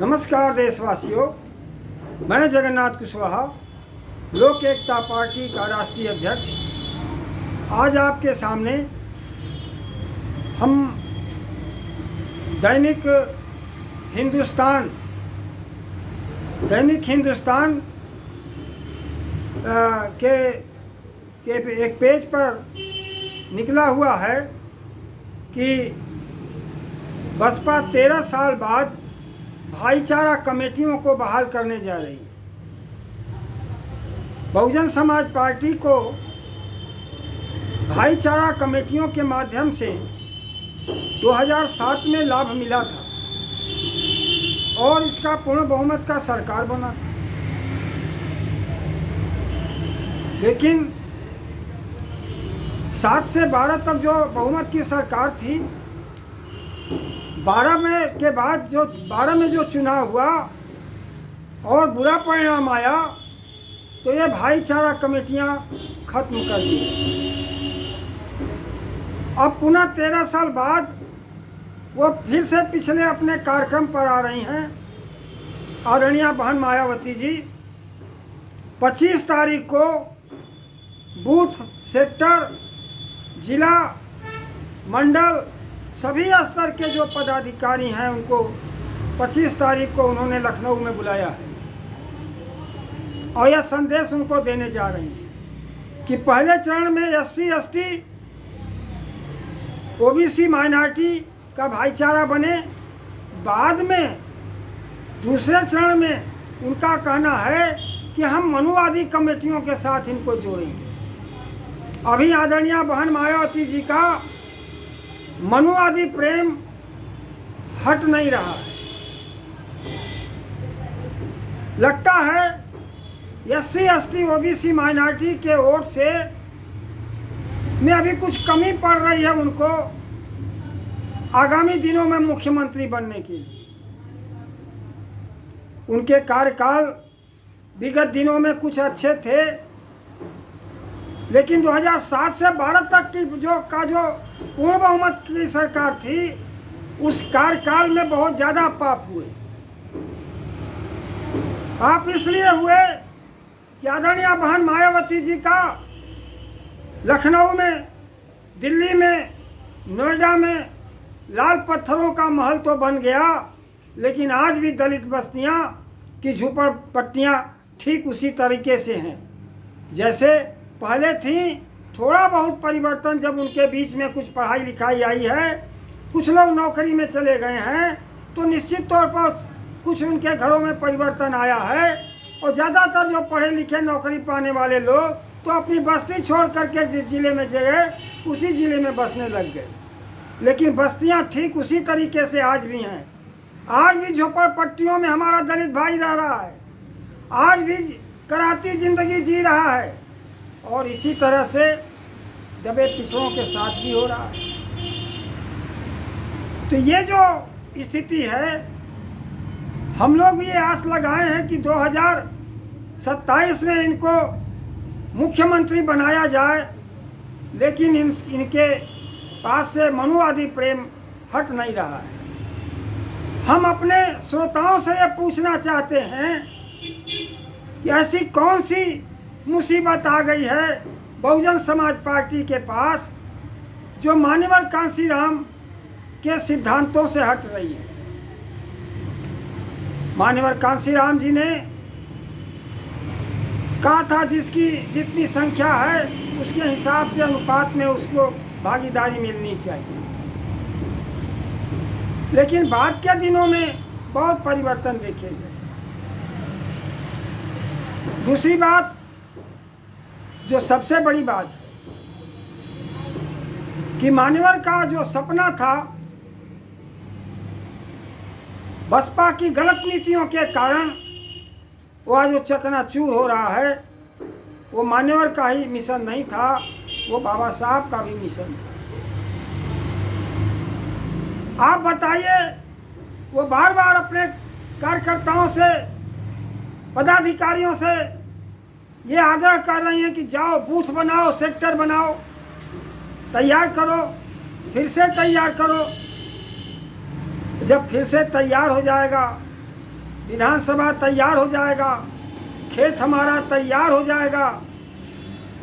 नमस्कार देशवासियों, मैं जगन्नाथ कुशवाहा, लोक एकता पार्टी का राष्ट्रीय अध्यक्ष। आज आपके सामने हम दैनिक हिंदुस्तान के एक पेज पर निकला हुआ है कि बसपा 13 साल बाद भाईचारा कमेटियों को बहाल करने जा रही है। बहुजन समाज पार्टी को भाईचारा कमेटियों के माध्यम से 2007 में लाभ मिला था और इसका पूर्ण बहुमत का सरकार बना था। लेकिन 7 से 12 तक जो बहुमत की सरकार थी, 12 में जो चुनाव हुआ और बुरा परिणाम आया तो ये भाईचारा कमेटियां खत्म कर दी। अब पुनः 13 साल बाद वो फिर से पिछले अपने कार्यक्रम पर आ रही हैं। आदरणीय बहन मायावती जी 25 तारीख को बूथ, सेक्टर, जिला, मंडल, सभी स्तर के जो पदाधिकारी हैं उनको 25 तारीख को उन्होंने लखनऊ में बुलाया है और यह संदेश उनको देने जा रही हैं कि पहले चरण में SC, ST, OBC माइनॉरिटी का भाईचारा बने। बाद में दूसरे चरण में उनका कहना है कि हम मनुवादी कमेटियों के साथ इनको जोड़ेंगे। अभी आदरणीय बहन मायावती जी का मनुवादी प्रेम हट नहीं रहा है। लगता है SC, ST, OBC माइनॉरिटी के वोट से में अभी कुछ कमी पड़ रही है उनको आगामी दिनों में मुख्यमंत्री बनने के लिए। उनके कार्यकाल विगत दिनों में कुछ अच्छे थे, लेकिन 2007 से 12 तक की जो पूर्ण बहुमत की सरकार थी, उस कार्यकाल में बहुत ज़्यादा पाप हुए। पाप इसलिए हुए कि आदरणीय बहन मायावती जी का लखनऊ में, दिल्ली में, नोएडा में लाल पत्थरों का महल तो बन गया, लेकिन आज भी दलित बस्तियां की झोपड़पट्टियां ठीक उसी तरीके से हैं जैसे पहले थी। थोड़ा बहुत परिवर्तन जब उनके बीच में कुछ पढ़ाई लिखाई आई है, कुछ लोग नौकरी में चले गए हैं, तो निश्चित तौर पर कुछ उनके घरों में परिवर्तन आया है। और ज़्यादातर जो पढ़े लिखे नौकरी पाने वाले लोग तो अपनी बस्ती छोड़ करके जिस ज़िले में गए उसी ज़िले में बसने लग गए। लेकिन बस्तियां ठीक उसी तरीके से आज भी हैं। आज भी झोपड़पट्टियों में हमारा दलित भाई रह रहा है, आज भी कराती ज़िंदगी जी रहा है और इसी तरह से दबे पिछड़ों के साथ भी हो रहा है। तो ये जो स्थिति है, हम लोग भी ये आस लगाए हैं कि 2027 में इनको मुख्यमंत्री बनाया जाए, लेकिन इनके पास से मनुवादी प्रेम हट नहीं रहा है। हम अपने श्रोताओं से ये पूछना चाहते हैं कि ऐसी कौन सी मुसीबत आ गई है बहुजन समाज पार्टी के पास जो मान्यवर कांशीराम के सिद्धांतों से हट रही है। मान्यवर कांशीराम जी ने कहा था जिसकी जितनी संख्या है उसके हिसाब से अनुपात में उसको भागीदारी मिलनी चाहिए। लेकिन बाद के दिनों में बहुत परिवर्तन देखे गए। दूसरी बात, जो सबसे बड़ी बात है कि मान्यवर का जो सपना था, बसपा की गलत नीतियों के कारण वो आज जो चकनाचूर हो रहा है, वो मान्यवर का ही मिशन नहीं था, वो बाबा साहब का भी मिशन था। आप बताइए, वो बार बार अपने कार्यकर्ताओं से, पदाधिकारियों से ये आग्रह कर रही हैं कि जाओ बूथ बनाओ, सेक्टर बनाओ, तैयार करो, फिर से तैयार करो। जब फिर से तैयार हो जाएगा विधानसभा तैयार हो जाएगा, खेत हमारा तैयार हो जाएगा,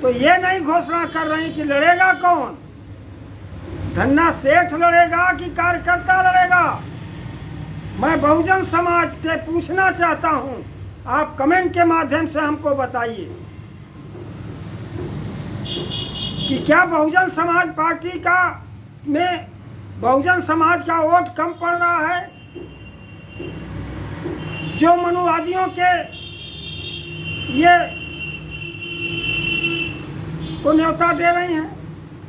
तो ये नहीं घोषणा कर रहे हैं कि लड़ेगा कौन, धन्ना सेठ लड़ेगा कि कार्यकर्ता लड़ेगा। मैं बहुजन समाज से पूछना चाहता हूं, आप कमेंट के माध्यम से हमको बताइए कि क्या बहुजन समाज पार्टी का में बहुजन समाज का वोट कम पड़ रहा है, जो मनुवादियों के ये को न्योता दे रही हैं।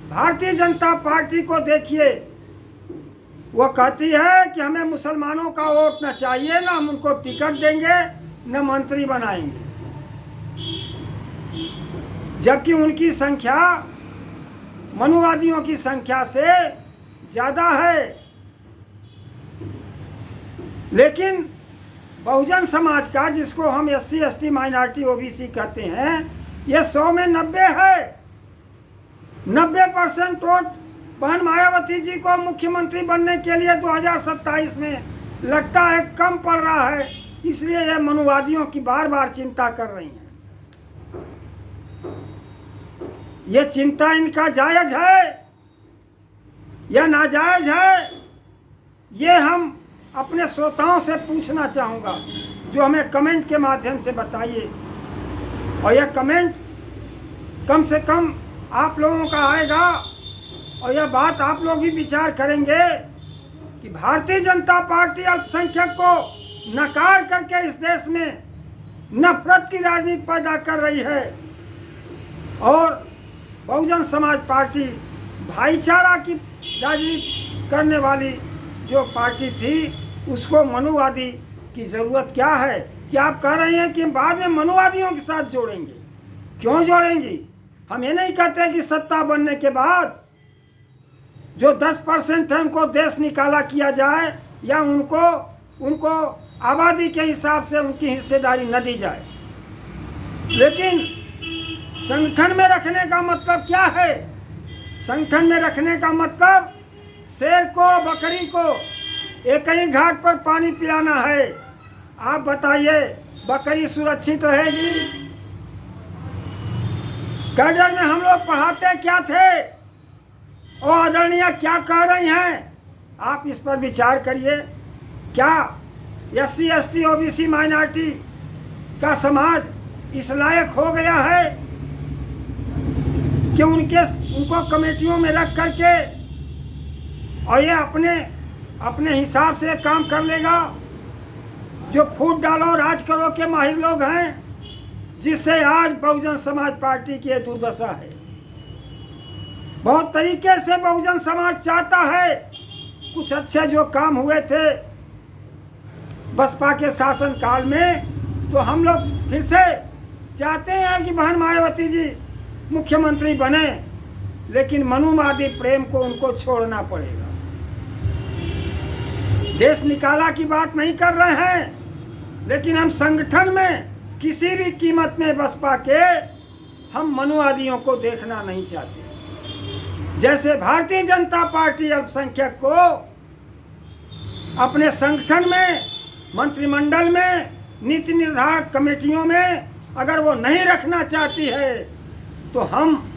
भारतीय जनता पार्टी को देखिए, वो कहती है कि हमें मुसलमानों का वोट न चाहिए, ना हम उनको टिकट देंगे, न मंत्री बनाएंगे, जबकि उनकी संख्या मनुवादियों की संख्या से ज़्यादा है। लेकिन बहुजन समाज का, जिसको हम SC ST माइनॉरिटी OBC कहते हैं, ये 100 में 90 है। 90% वोट बहन मायावती जी को मुख्यमंत्री बनने के लिए 2027 में लगता है कम पड़ रहा है, इसलिए ये मनुवादियों की बार बार चिंता कर रही हैं। ये चिंता इनका जायज है या नाजायज है, ये हम अपने श्रोताओं से पूछना चाहूँगा, जो हमें कमेंट के माध्यम से बताइए। और यह कमेंट कम से कम आप लोगों का आएगा, और यह बात आप लोग भी विचार करेंगे कि भारतीय जनता पार्टी अल्पसंख्यक को नकार करके इस देश में नफरत की राजनीति पैदा कर रही है, और बहुजन समाज पार्टी भाईचारा की राजनीति करने वाली जो पार्टी थी, उसको मनुवादी की ज़रूरत क्या है कि आप कह रहे हैं कि बाद में मनुवादियों के साथ जोड़ेंगे। क्यों जोड़ेंगी? हम ये नहीं कहते कि सत्ता बनने के बाद जो 10% है उनको देश निकाला किया जाए, या उनको आबादी के हिसाब से उनकी हिस्सेदारी न दी जाए। लेकिन संगठन में रखने का मतलब क्या है? संगठन में रखने का मतलब शेर को, बकरी को एक ही घाट पर पानी पिलाना है। आप बताइए, बकरी सुरक्षित रहेगी? कैडर में हम लोग पढ़ाते क्या थे और आदरणीय क्या कह रही हैं, आप इस पर विचार करिए। क्या SC ST OBC माइनॉरिटी का समाज इस लायक हो गया है कि उनको कमेटियों में रख करके और ये अपने हिसाब से काम कर लेगा? जो फूट डालो राज करो के माहिर लोग हैं, जिससे आज बहुजन समाज पार्टी की दुर्दशा है। बहुत तरीके से बहुजन समाज चाहता है, कुछ अच्छे जो काम हुए थे बसपा के शासन काल में, तो हम लोग फिर से चाहते हैं कि बहन मायावती जी मुख्यमंत्री बने, लेकिन मनुवादी प्रेम को उनको छोड़ना पड़ेगा। देश निकाला की बात नहीं कर रहे हैं, लेकिन हम संगठन में किसी भी कीमत में बसपा के हम मनुवादियों को देखना नहीं चाहते। जैसे भारतीय जनता पार्टी अल्पसंख्यक को अपने संगठन में, मंत्रिमंडल में, नीति निर्धारक कमेटियों में अगर वो नहीं रखना चाहती है, तो हम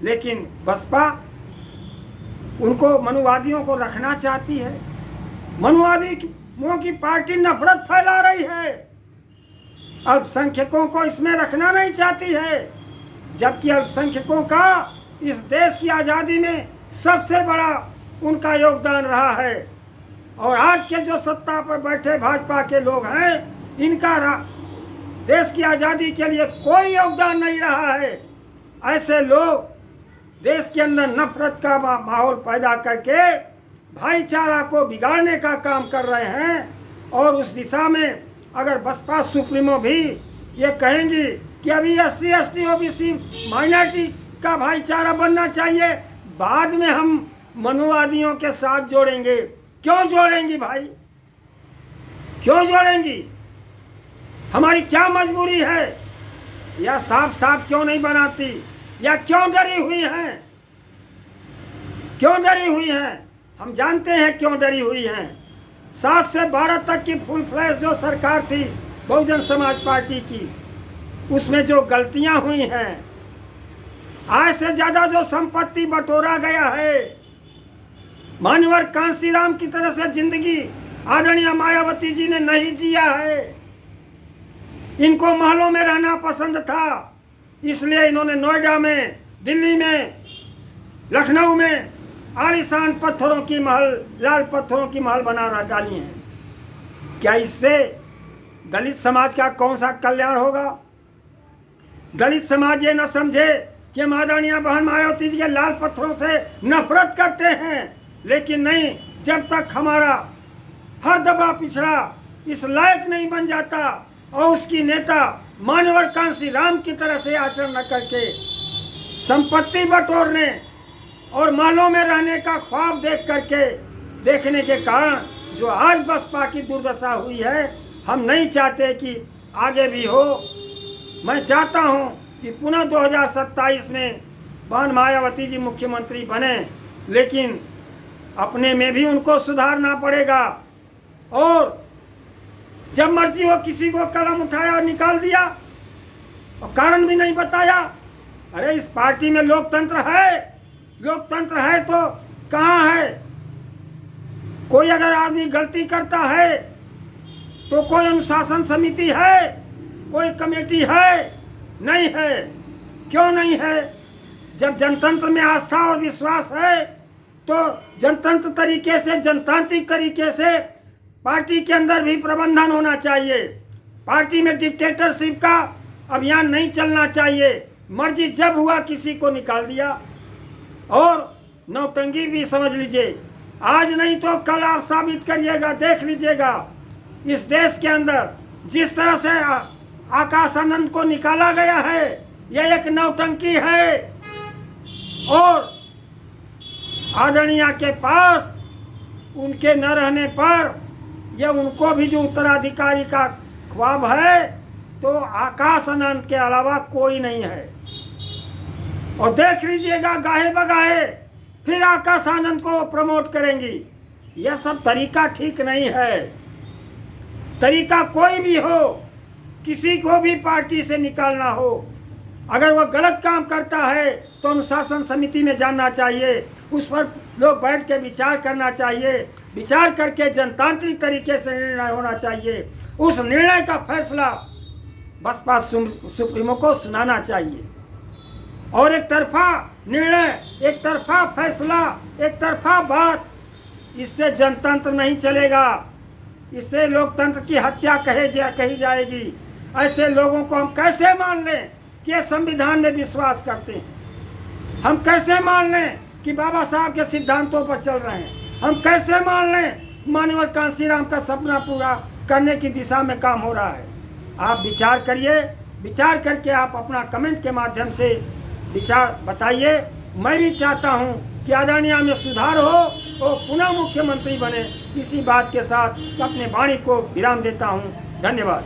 लेकिन बसपा उनको, मनुवादियों को रखना चाहती है। मनुवादियों की पार्टी नफरत फैला रही है, अल्पसंख्यकों को इसमें रखना नहीं चाहती है, जबकि अल्पसंख्यकों का इस देश की आज़ादी में सबसे बड़ा उनका योगदान रहा है। और आज के जो सत्ता पर बैठे भाजपा के लोग हैं, इनका देश की आज़ादी के लिए कोई योगदान नहीं रहा है। ऐसे लोग देश के अंदर नफरत का माहौल पैदा करके भाईचारा को बिगाड़ने का काम कर रहे हैं। और उस दिशा में अगर बसपा सुप्रीमो भी ये कहेंगी कि अभी SC ST OBC माइनॉरिटी का भाईचारा बनना चाहिए, बाद में हम मनुवादियों के साथ जोड़ेंगे। क्यों जोड़ेंगी भाई? क्यों जोड़ेंगी? हमारी क्या मजबूरी है? या साफ साफ क्यों नहीं बनाती? या क्यों डरी हुई हैं? क्यों डरी हुई हैं? हम जानते हैं क्यों डरी हुई हैं। 7 से 12 तक की फुल फ्लैश जो सरकार थी बहुजन समाज पार्टी की, उसमें जो गलतियां हुई हैं, आज से ज्यादा जो संपत्ति बटोरा गया है, मान्यवर कांशीराम की तरह से जिंदगी आदरणीय मायावती जी ने नहीं जिया है। इनको महलों में रहना पसंद था, इसलिए इन्होंने नोएडा में, दिल्ली में, लखनऊ में आलीशान पत्थरों की महल, लाल पत्थरों की महल बना डाली हैं। क्या इससे दलित समाज का कौन सा कल्याण होगा? दलित समाज ये न समझे कि हम आदरणीय बहन मायावती जी के लाल पत्थरों से नफरत करते हैं, लेकिन नहीं, जब तक हमारा हर दबा पिछड़ा इस लायक नहीं बन जाता और उसकी नेता मान्यवर कांशीराम की तरह से आचरण न करके संपत्ति बटोरने और महलों में रहने का ख्वाब देखने के कारण जो आज बसपा की दुर्दशा हुई है, हम नहीं चाहते कि आगे भी हो। मैं चाहता हूं कि पुनः 2027 में बहन मायावती जी मुख्यमंत्री बने, लेकिन अपने में भी उनको सुधारना पड़ेगा। और जब मर्जी हो किसी को कलम उठाया और निकाल दिया और कारण भी नहीं बताया। अरे इस पार्टी में लोकतंत्र है तो कहाँ है? कोई अगर आदमी गलती करता है तो कोई अनुशासन समिति है, कोई कमेटी है? नहीं है। क्यों नहीं है? जब जनतंत्र में आस्था और विश्वास है तो जनतंत्र तरीके से, जनतांत्रिक तरीके से पार्टी के अंदर भी प्रबंधन होना चाहिए। पार्टी में डिक्टेटरशिप का अभियान नहीं चलना चाहिए। मर्जी जब हुआ किसी को निकाल दिया। और नौटंकी भी समझ लीजिए, आज नहीं तो कल आप साबित करिएगा, देख लीजिएगा। इस देश के अंदर जिस तरह से आकाश आनंद को निकाला गया है, यह एक नौटंकी है। और आदरणीय के पास उनके न रहने पर यह उनको भी जो उत्तराधिकारी का ख्वाब है, तो आकाश आनंद के अलावा कोई नहीं है। और देख लीजिएगा, गाहे बगाहे फिर आकाश आनंद को प्रमोट करेंगी। यह सब तरीका ठीक नहीं है। तरीका कोई भी हो, किसी को भी पार्टी से निकालना हो, अगर वह गलत काम करता है तो अनुशासन समिति में जाना चाहिए, उस पर लोग बैठ के विचार करना चाहिए। विचार करके जनतांत्रिक तरीके से निर्णय होना चाहिए। उस निर्णय का फैसला बसपा सुप्रीमो को सुनाना चाहिए। और एक तरफा निर्णय, एक तरफा फैसला, एक तरफा बात, इससे जनतंत्र नहीं चलेगा। इससे लोकतंत्र की हत्या कही जाएगी। ऐसे लोगों को हम कैसे मान लें कि ये संविधान में विश्वास करते हैं? हम कैसे मान लें कि बाबा साहब के सिद्धांतों पर चल रहे हैं? हम कैसे मान लें मान्यवर कांशीराम का सपना पूरा करने की दिशा में काम हो रहा है? आप विचार करिए। विचार करके आप अपना कमेंट के माध्यम से विचार बताइए। मैं भी चाहता हूं कि आदरणीय में सुधार हो और पुनः मुख्यमंत्री बने। इसी बात के साथ अपने वाणी को विराम देता हूं। धन्यवाद।